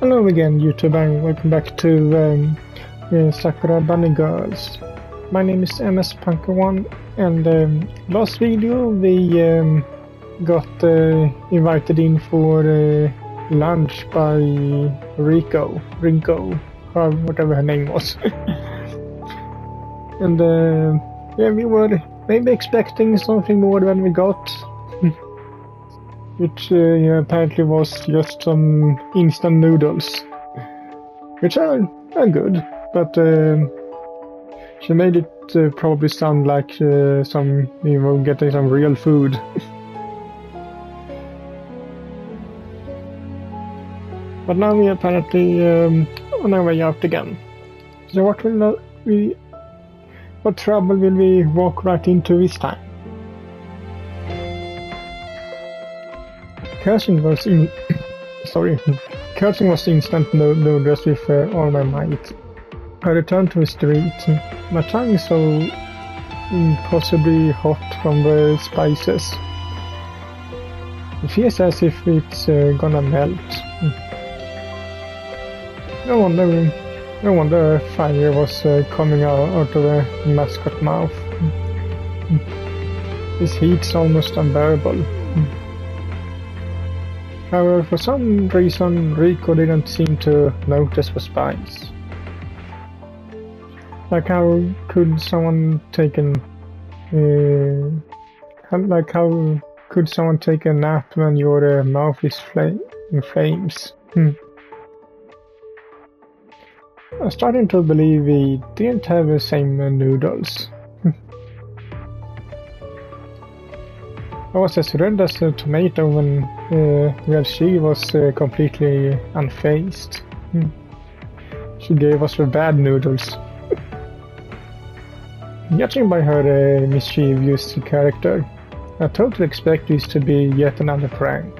Hello again, YouTube, and welcome back to Sakura Bunny Girls. My name is MS Punker1, and last video we got invited in for lunch by Rinko, whatever her name was. And yeah, we were maybe expecting something more than we got. Which apparently was just some instant noodles, which are good, but she made it probably sound like we were getting some real food. But now we apparently on our way out again. So what trouble will we walk right into this time? Cursing was instant noodles with all my might. I returned to the street. My tongue is so impossibly hot from the spices. It feels as if it's gonna melt. No wonder fire was coming out of the mascot mouth. This heat's almost unbearable. However, for some reason, Rico didn't seem to notice the spice. Like how could someone take a nap when your mouth is in flames? I'm starting to believe we didn't have the same noodles. I was as red as a tomato when where she was completely unfazed. She gave us the bad noodles. Judging by her mischievous character, I totally expect this to be yet another prank.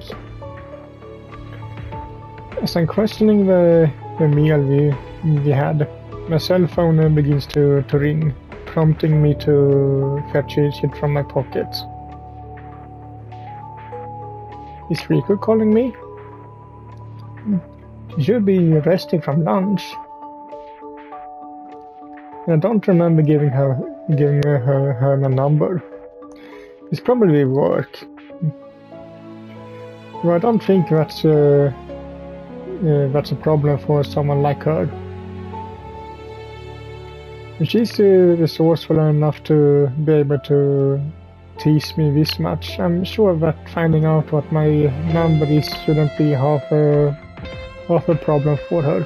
As I'm questioning the meal we had, my cell phone begins to ring, prompting me to fetch it from my pocket. Is Rico calling me? She should be resting from lunch. And I don't remember giving her my number. It's probably work. Well, I don't think that's a problem for someone like her. If she's resourceful enough to be able to tease me this much, I'm sure that finding out what my number is shouldn't be half a problem for her.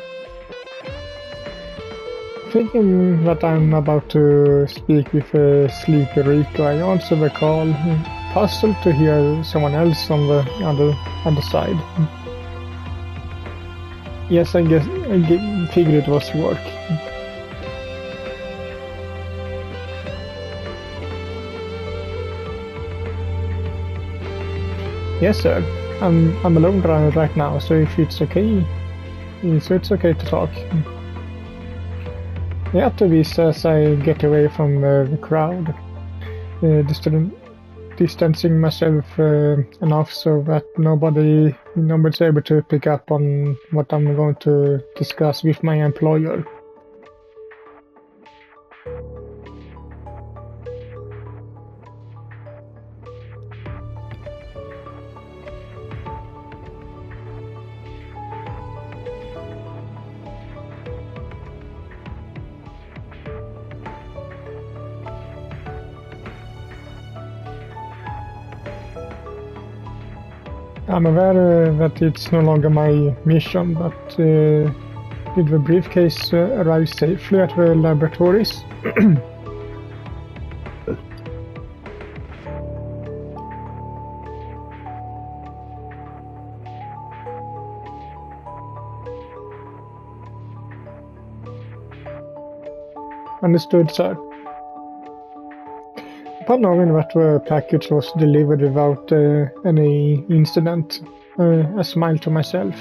Thinking that I'm about to speak with a sleepy Rico, I answer the call, puzzled to hear someone else on the other side. Yes, I figured it was work. Yes, sir. I'm alone right now, so if it's okay, it's okay to talk. After this, as I get away from the crowd, distancing myself enough so that nobody's able to pick up on what I'm going to discuss with my employer. I'm aware that it's no longer my mission, but did the briefcase arrive safely at the laboratories? Understood, sir. Upon knowing that the package was delivered without any incident, I smiled to myself.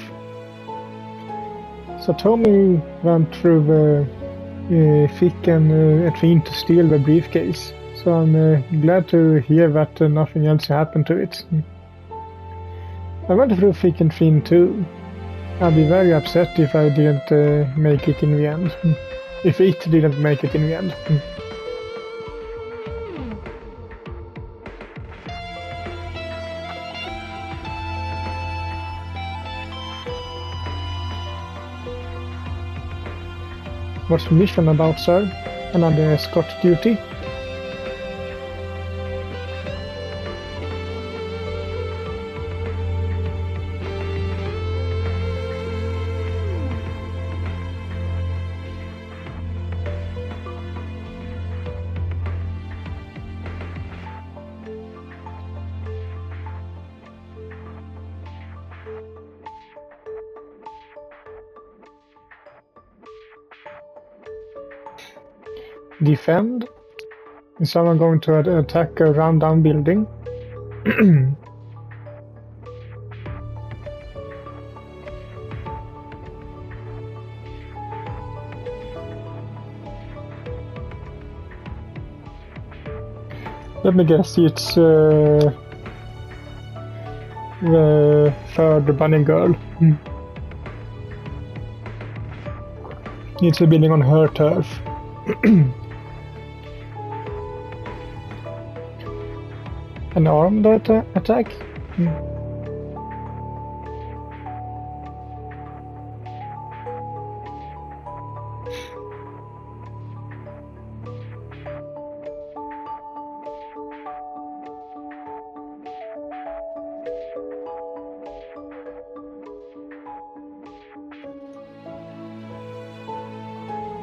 Satomi went through the thick and thin to steal the briefcase, so I'm glad to hear that nothing else happened to it. I went through thick and thin too. I'd be very upset if I didn't make it in the end. If it didn't make it in the end. What's the mission about, sir? Another escort duty? Defend? Is someone going to attack a round-down building? Let me guess, it's the third bunny girl. It's a building on her turf. An armed attack?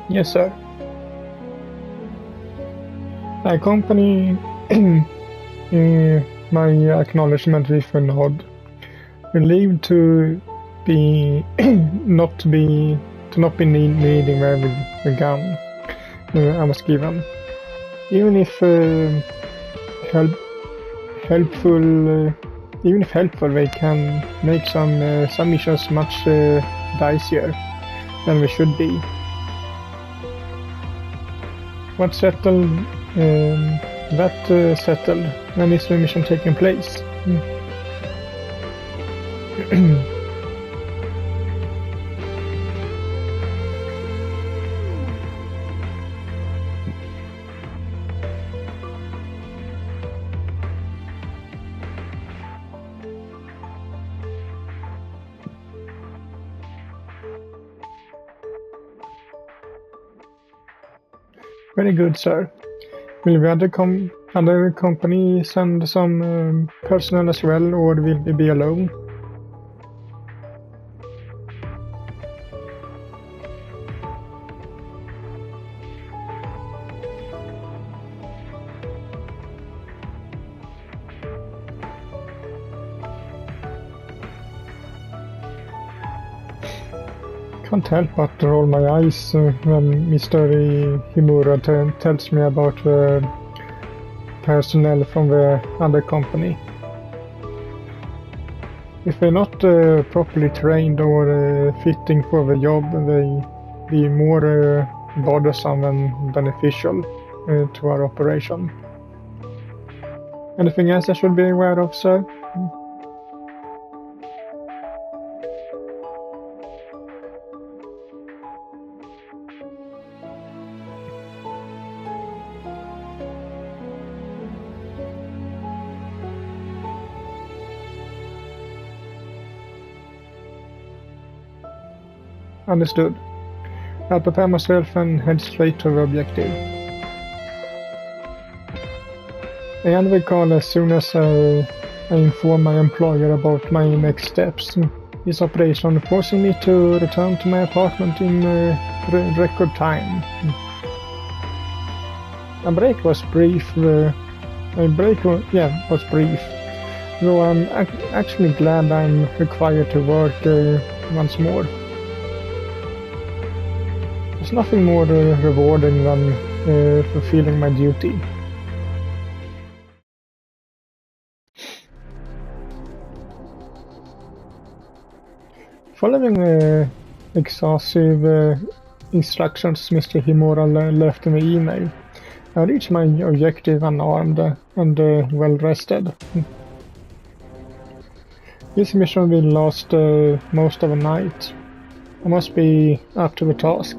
Yes, sir. I accompany my acknowledgement with a nod. Relieved to be not be needing the gun I was given. Even if helpful, they can make some missions much dicier than we should be. What settled? Settled. When is the mission taking place? Very good, sir. Will the other company send some personnel as well, or will we be alone? Can't help but roll my eyes when Mr. Himura tells me about the personnel from the other company. If they're not properly trained or fitting for the job, they be more bothersome than beneficial to our operation. Anything else I should be aware of, sir? Understood. I'll prepare myself and head straight to the objective. And will call as soon as I inform my employer about my next steps. This operation forcing me to return to my apartment in record time. A break was brief. Was brief. Though I'm actually glad I'm required to work once more. There's nothing more rewarding than fulfilling my duty. Following exhaustive instructions Mr. Himura left in the email, I reached my objective unarmed and well rested. This mission will last most of the night. I must be up to the task.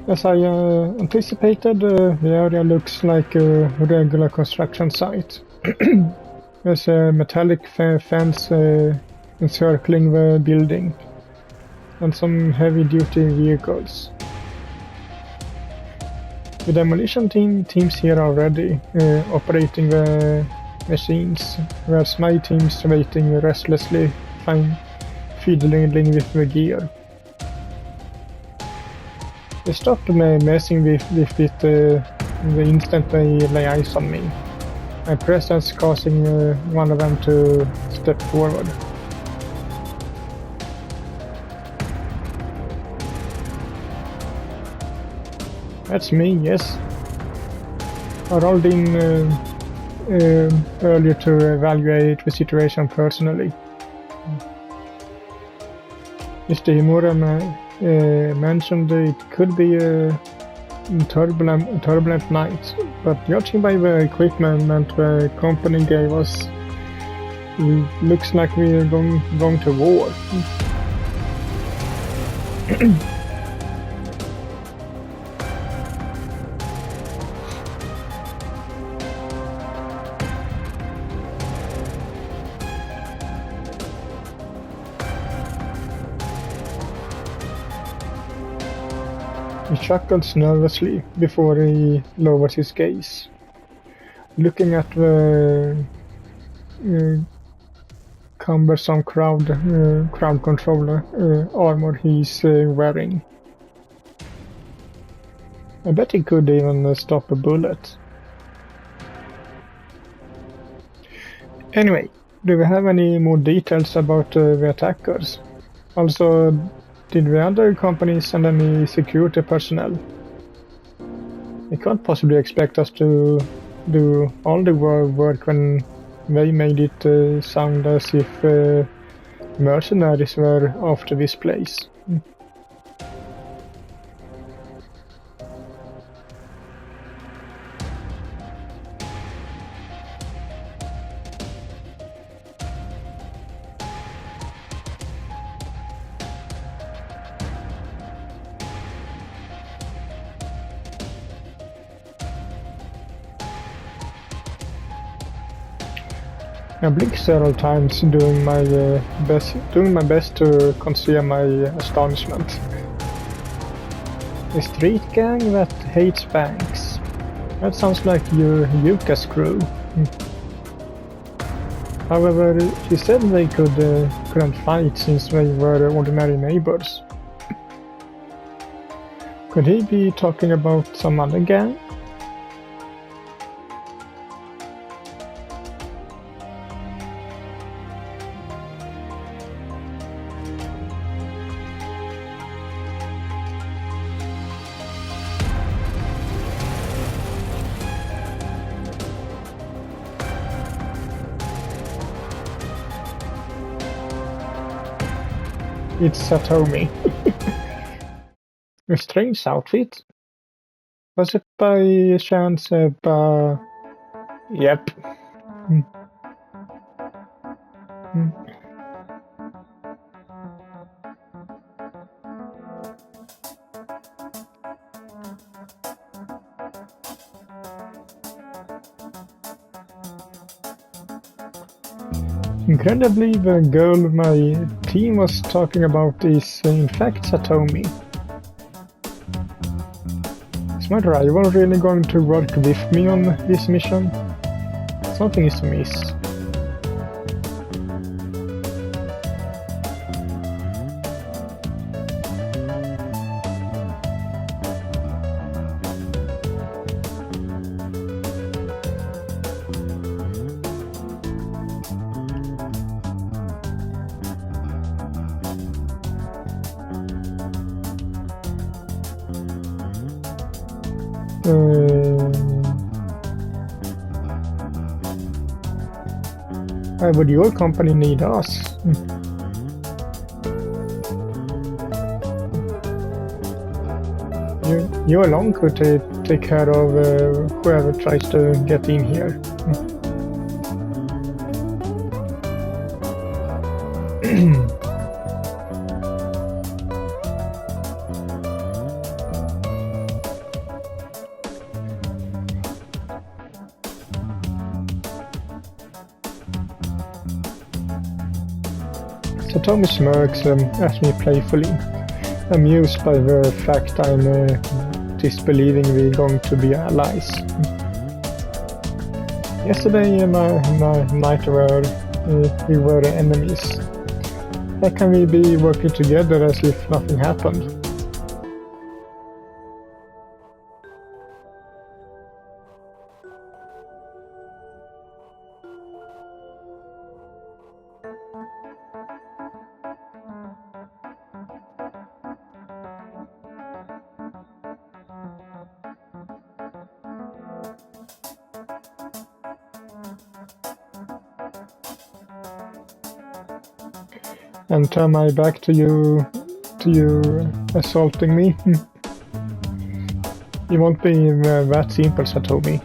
As I anticipated, the area looks like a regular construction site. There's a metallic fence encircling the building, and some heavy-duty vehicles. The demolition teams here are ready, operating the machines, whereas my team's waiting restlessly, fiddling with the gear. They stopped messing with it the instant they lay eyes on me. My presence causing one of them to step forward. That's me, yes. I rolled in earlier to evaluate the situation personally. Mr. Himura mentioned it could be a turbulent night, but judging by the equipment the company gave us, it looks like we're going to war. He chuckles nervously before he lowers his gaze, looking at the cumbersome crowd controller armor he's wearing. I bet he could even stop a bullet. Anyway, do we have any more details about the attackers? Also, did the other companies send any security personnel? They can't possibly expect us to do all the work when they made it sound as if mercenaries were after this place. I blinked several times, doing my best to conceal my astonishment. A street gang that hates banks. That sounds like your Yuka's crew. However, she said they couldn't fight since they were ordinary neighbors. Could he be talking about some other gang? It's Satomi. A strange outfit. Was it by chance Yep. Incredibly, the girl my team was talking about is in fact Satomi. Is my rival really going to work with me on this mission? Something is amiss. Why would your company need us? You alone could take care of whoever tries to get in here. Satomi smirks at me playfully, amused by the fact I'm disbelieving we're going to be allies. Yesterday in my night we were enemies. How can we be working together as if nothing happened? And turn my back to you assaulting me? It won't be that simple, Satomi.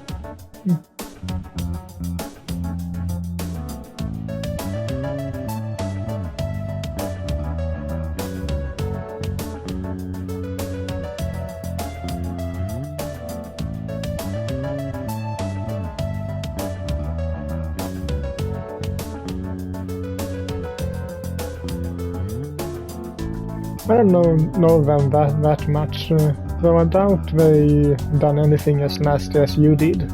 I don't know them that much, though I doubt they done anything as nasty as you did.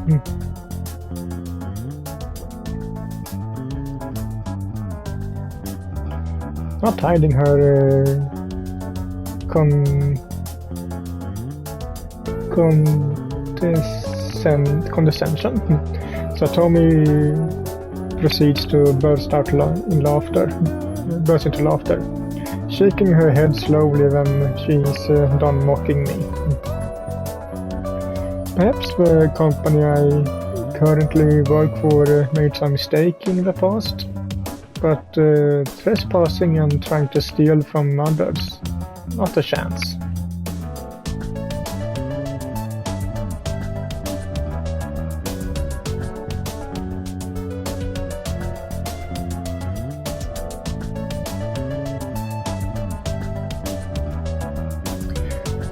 Not hiding her condescension. Satomi proceeds to burst into laughter, shaking her head slowly when she's done mocking me. Perhaps the company I currently work for made some mistake in the past, but trespassing and trying to steal from others, not a chance.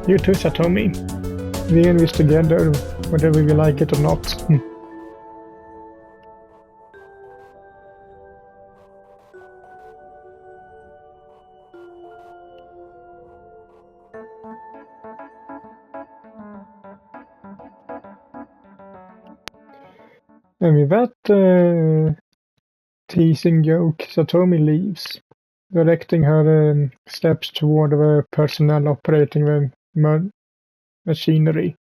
You too, Satomi. We're in this together, whether we like it or not. And with that teasing joke, Satomi leaves, directing her steps toward the personnel operating the machinery.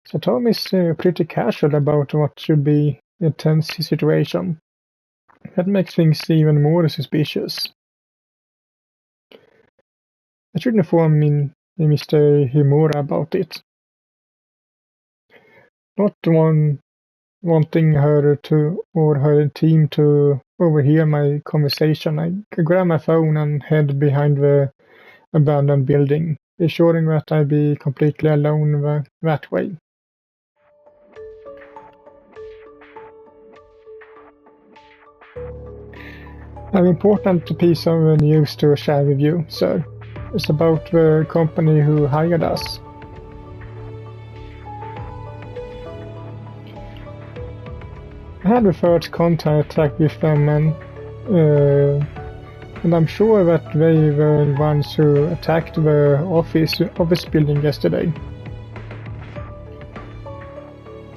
Satomi's pretty casual about what should be a tense situation. That makes things even more suspicious. I should inform Mr. Himura about it. Not wanting her to or her team to overhear my conversation, I grab my phone and head behind the abandoned building, assuring that I'd be completely alone that way. An important piece of news to share with you, sir. It's about the company who hired us. I had a first contact with them and I'm sure that they were the ones who attacked the office building yesterday.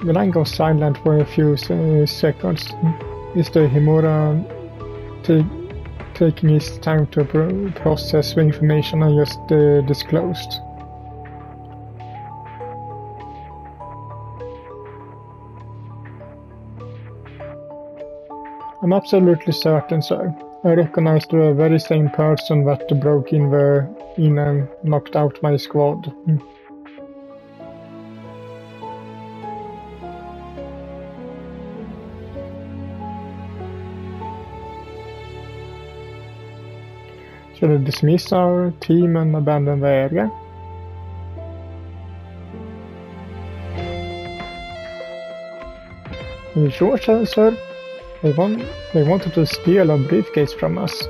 The line goes silent for a few seconds. Mr. Himura taking his time to process the information I just disclosed. I'm absolutely certain, sir. I recognized the very same person that broke in and knocked out my squad. Should I dismiss our team and abandon the area? Are you sure, sir? They wanted to steal our briefcase from us.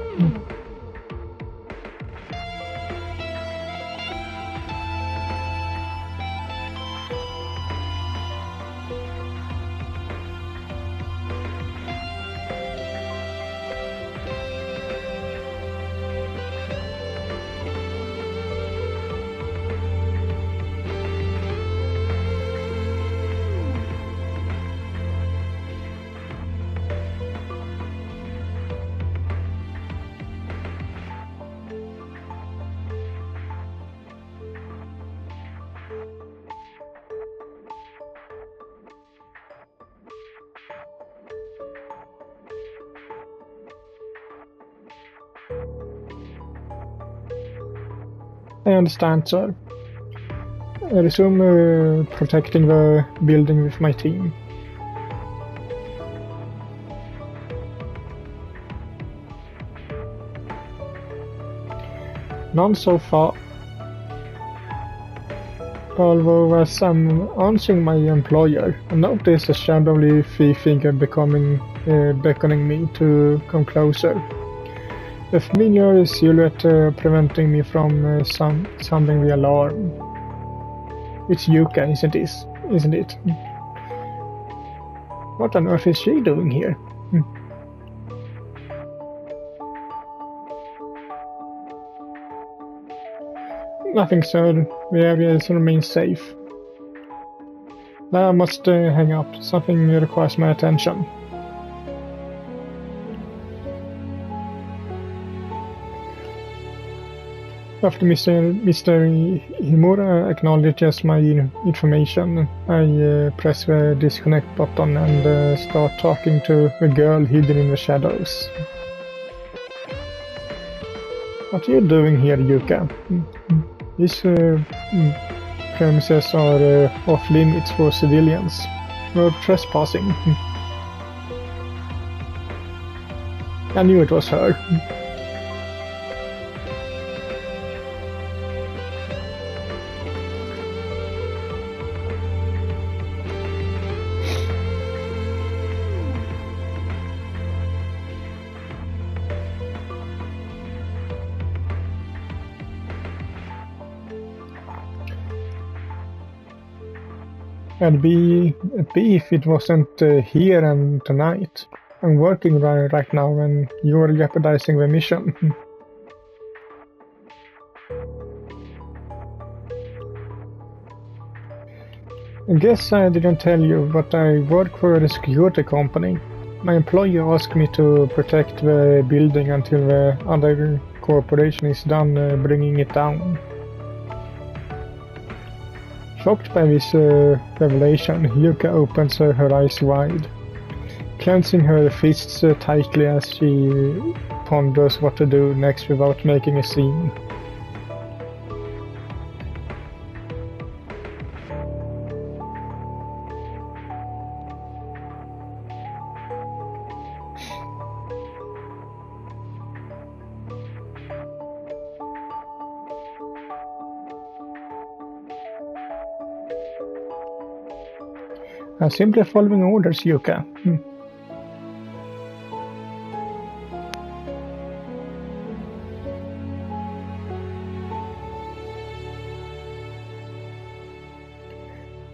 I understand, sir. I resume protecting the building with my team. None so far. Although as I'm answering my employer, I notice a shadowy figure beckoning me to come closer. A familiar silhouette preventing me from sounding the alarm. It's Yuka, isn't it? What on earth is she doing here? Nothing, sir. The area remains safe. Now I must hang up. Something requires my attention. After Mr. Himura acknowledges my information, I press the disconnect button and start talking to the girl hidden in the shadows. What are you doing here, Yuka? These premises are off limits for civilians. You're trespassing. I knew it was her. I'd be if it wasn't here and tonight. I'm working right now and you're jeopardizing the mission. I guess I didn't tell you, but I work for a security company. My employer asked me to protect the building until the other corporation is done bringing it down. Shocked by this revelation, Yuka opens her eyes wide, clenching her fists tightly as she ponders what to do next without making a scene. I'm simply following orders, Yuka.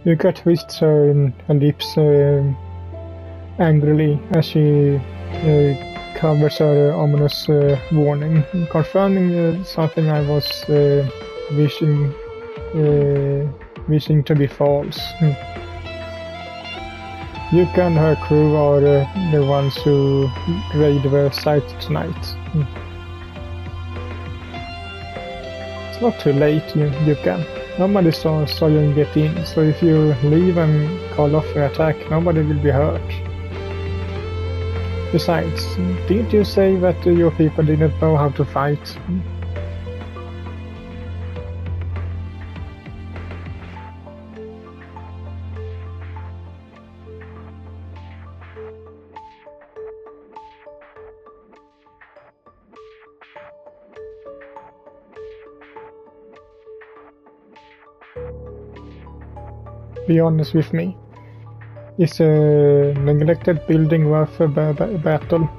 Yuka twists her lips angrily as she covers her ominous warning, confirming something I was wishing to be false. Yuka and her crew are the ones who raid the site tonight. It's not too late, Yuka. Nobody saw you get in, so if you leave and call off the attack, nobody will be hurt. Besides, didn't you say that your people didn't know how to fight? Be honest with me. Is a neglected building worth a battle?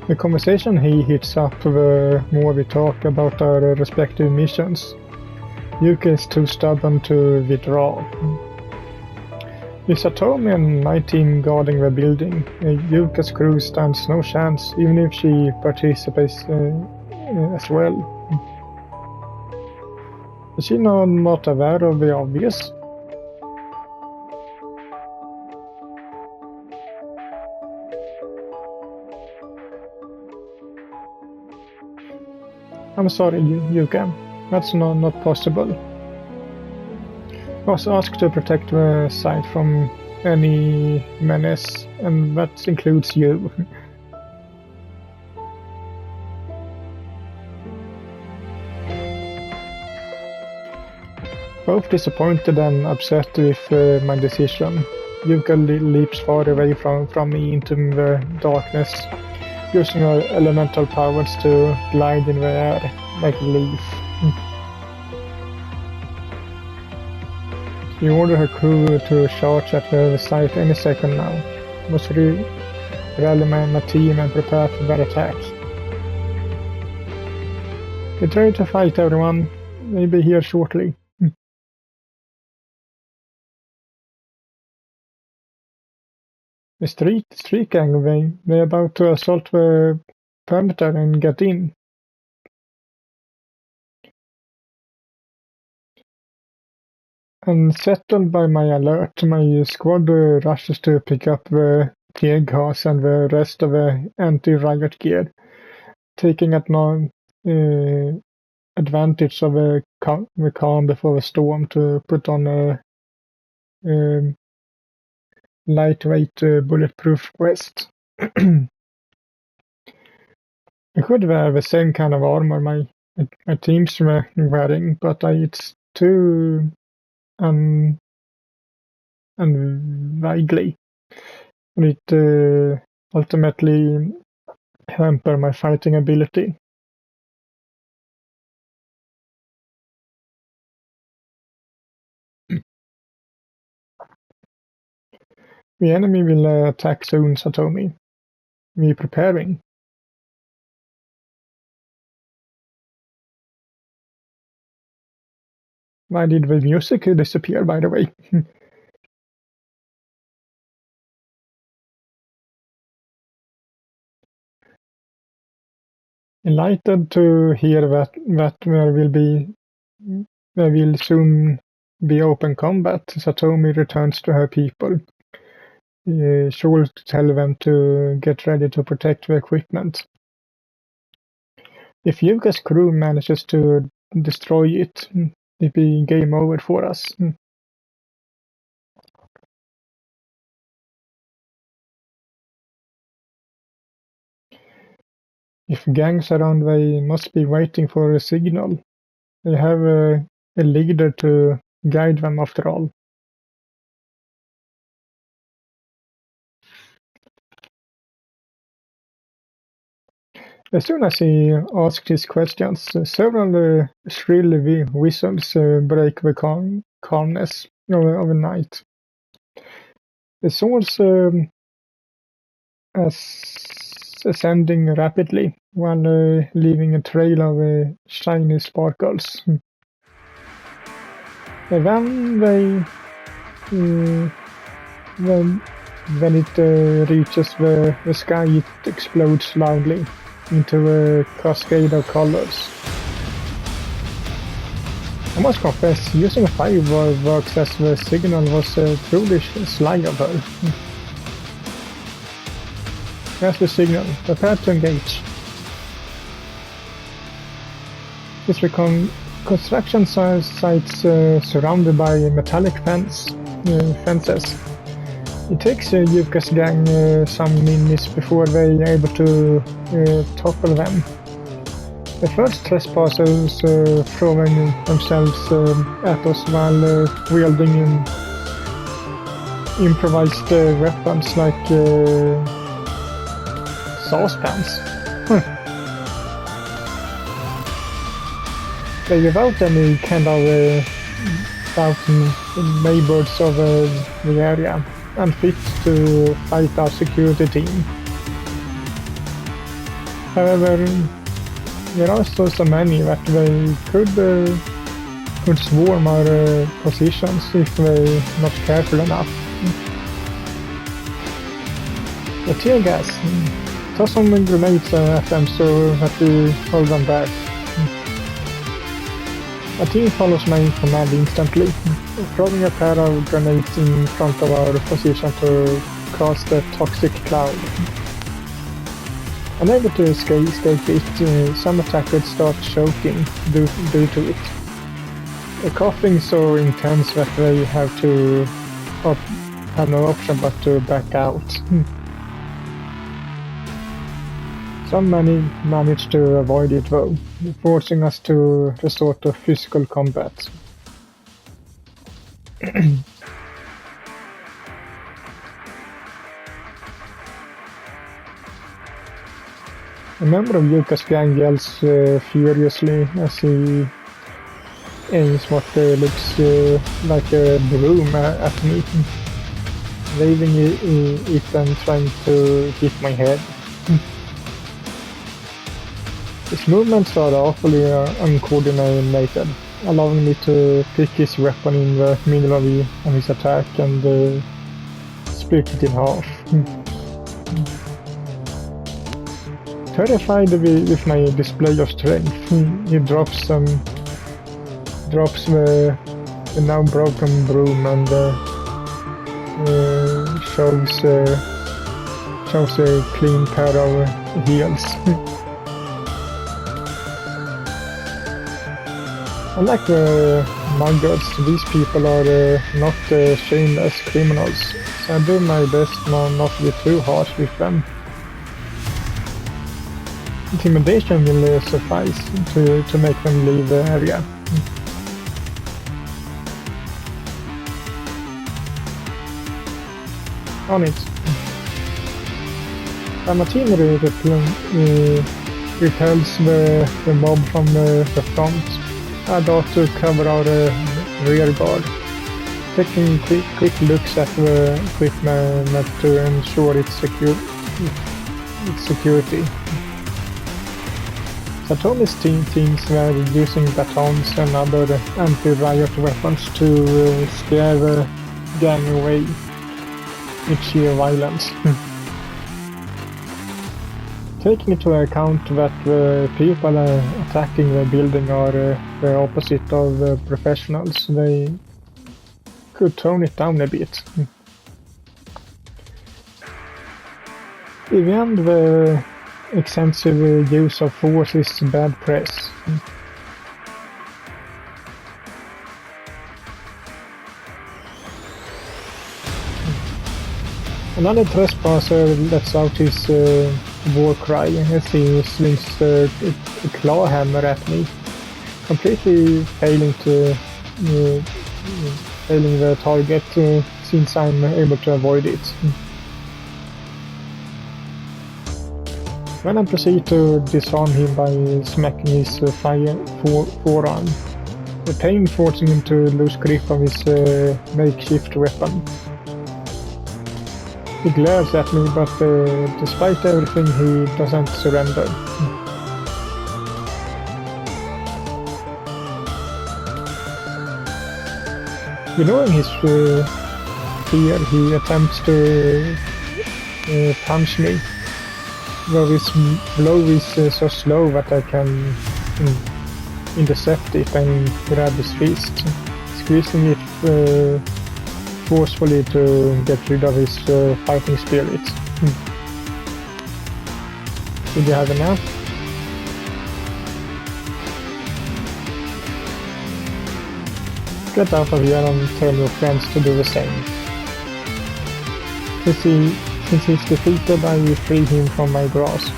The conversation he hits up the more we talk about our respective missions. Yuka is too stubborn to withdraw. With Satomi and my team guarding the building, Yuka's crew stands no chance, even if she participates as well. Is she not aware of the obvious? I'm sorry, Yuka. That's not possible. I was asked to protect the site from any menace, and that includes you. Both disappointed and upset with my decision, Yuka leaps far away from me into the darkness, using her elemental powers to glide in the air like a leaf. She ordered her crew to charge at the site any second now. Must rally my team and prepare for that attack. Get ready to fight, everyone. We'll be here shortly. The street gang, they're about to assault the perimeter and get in. Unsettled by my alert, my squad rushes to pick up the tear gas and the rest of the anti-riot gear, taking advantage of the calm before the storm to put on a lightweight bulletproof vest. I could wear the same kind of armor my team's wearing, but it's too unwieldy. It ultimately hamper my fighting ability. The enemy will attack soon, Satomi. We preparing. Why did the music disappear, by the way? Enlightened to hear that there will soon be open combat, Satomi returns to her people. Sure to tell them to get ready to protect the equipment. If Yuka's crew manages to destroy it, it'll be game over for us. If gangs around, they must be waiting for a signal. They have a leader to guide them after all. As soon as he asked his questions, several shrill whistles break the calmness of the night. The swords ascending rapidly while leaving a trail of shiny sparkles. And when it reaches the sky, it explodes loudly into a cascade of colors. I must confess, using fireworks as the signal was truly sly of her. There's the signal. Prepare to engage. It's the construction sites surrounded by metallic fences. It takes Yuka's gang some minutes before they're able to topple them. The first trespassers throwing themselves at us while wielding improvised weapons like saucepans. They're without any kind of thousand neighbors of the area, and fit to fight our security team. However, there are also so many that they could swarm our positions if we're not careful enough. The tear gas. Toss some grenades at them so that we hold them back. A team follows my command instantly, throwing a pair of grenades in front of our position to cast the toxic cloud. Unable to escape it, some attackers start choking due to it. The coughing is so intense that they have no option but to back out. Some manage to avoid it though, forcing us to resort to physical combat. A member of Yuka's gang yells furiously as he aims what looks like a broom at me, waving it and trying to hit my head. His movements are awfully uncoordinated, allowing me to pick his weapon in the middle of his attack and split it in half. Terrified with my display of strength, he drops the now broken broom and shows a clean pair of heels. Unlike the muggers, these people are not shameless criminals, so I do my best not to be too harsh with them. Intimidation will suffice to make them leave the area. On it. Amatina repels the mob from the front. I thought to cover our rear guard, taking quick looks at the equipment to ensure its security. Satomi's teams were using batons and other anti-riot weapons to scare the gang away with sheer violence. Taking into account that the people attacking the building are the opposite of professionals, they could tone it down a bit. In the end, the extensive use of force is bad press. Another trespasser lets out his war cry as he swings a claw hammer at me, completely failing the target since I'm able to avoid it. Then I proceed to disarm him by smacking his forearm, the pain forcing him to lose grip of his makeshift weapon. He glares at me, but despite everything, he doesn't surrender. Ignoring his fear, he attempts to punch me, though his blow is so slow that I can intercept it and grab his fist, squeezing it forcefully to get rid of his fighting spirit. Did you have enough? Get out of here and tell your friends to do the same. Since he's defeated, I free him from my grasp,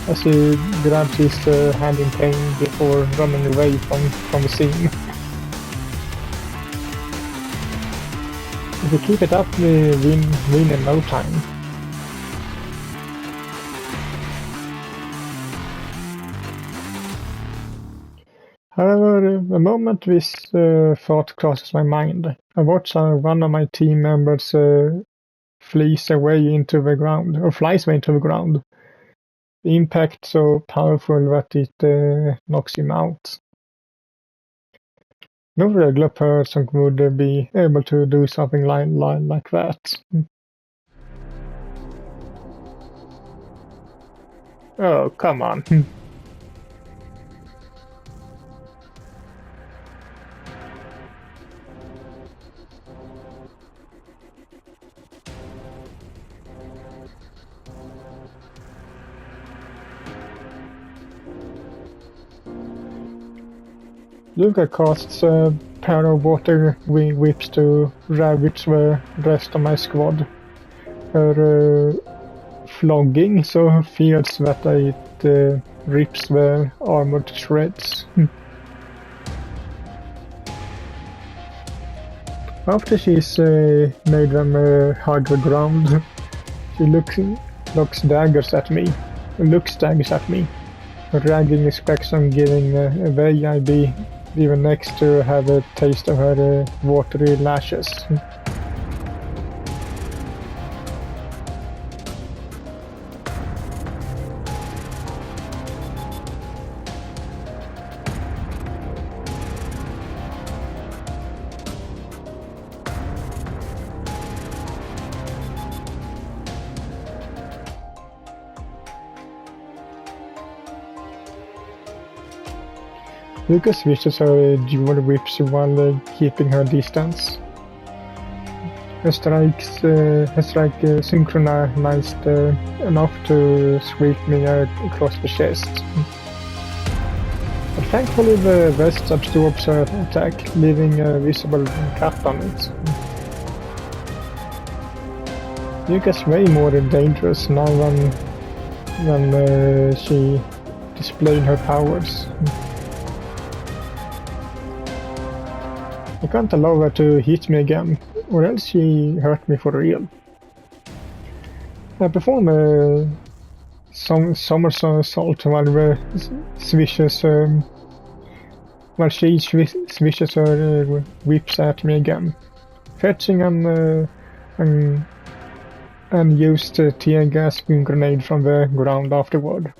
as he grabs his hand in pain before running away from the scene. If we keep it up, we win in no time. However, the moment this thought crosses my mind, I watch one of my team members flies away into the ground. The impact so powerful that it knocks him out. No regular person would be able to do something like that. Oh, come on. Luca casts a pair of water whips to ravage the rest of my squad. Her flogging so fierce that it rips the armor to shreds. After she's made them hug the ground, she looks daggers at me. Her ragging expression giving away I'd be even next to have a taste of her watery lashes. Lucas wishes her dual whips while keeping her distance. Her strike synchronized enough to sweep me across the chest. But thankfully the vest absorbs her attack, leaving a visible cut on it. Lucas way more dangerous now than she displayed her powers. I can't allow her to hit me again, or else she hurt me for real. I perform a somersault while she swishes her whips at me again, fetching an unused tear gas grenade from the ground afterward.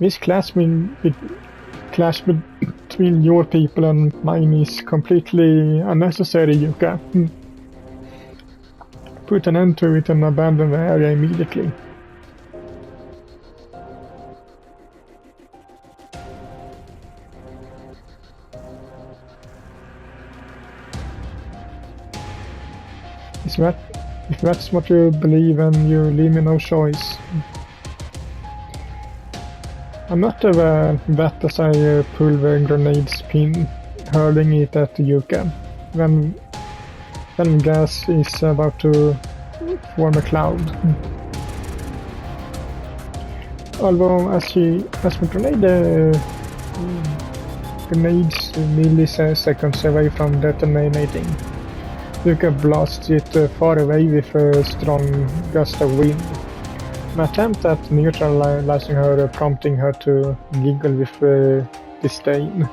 This clash between your people and mine is completely unnecessary, Yuka. Put an end to it and abandon the area immediately. If that's what you believe, then you leave me no choice. I'm not that as I pull the grenade's pin, hurling it at Yuka. Then gas is about to form a cloud. Although as the grenade's milliseconds away from detonating, Yuka blasts it far away with a strong gust of wind. An attempt at neutralizing her, prompting her to giggle with disdain.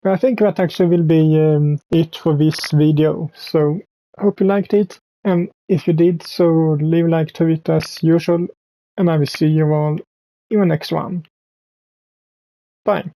But I think that actually will be it for this video, so hope you liked it, and if you did, so leave a like to it as usual, and I will see you all in the next one. Bye.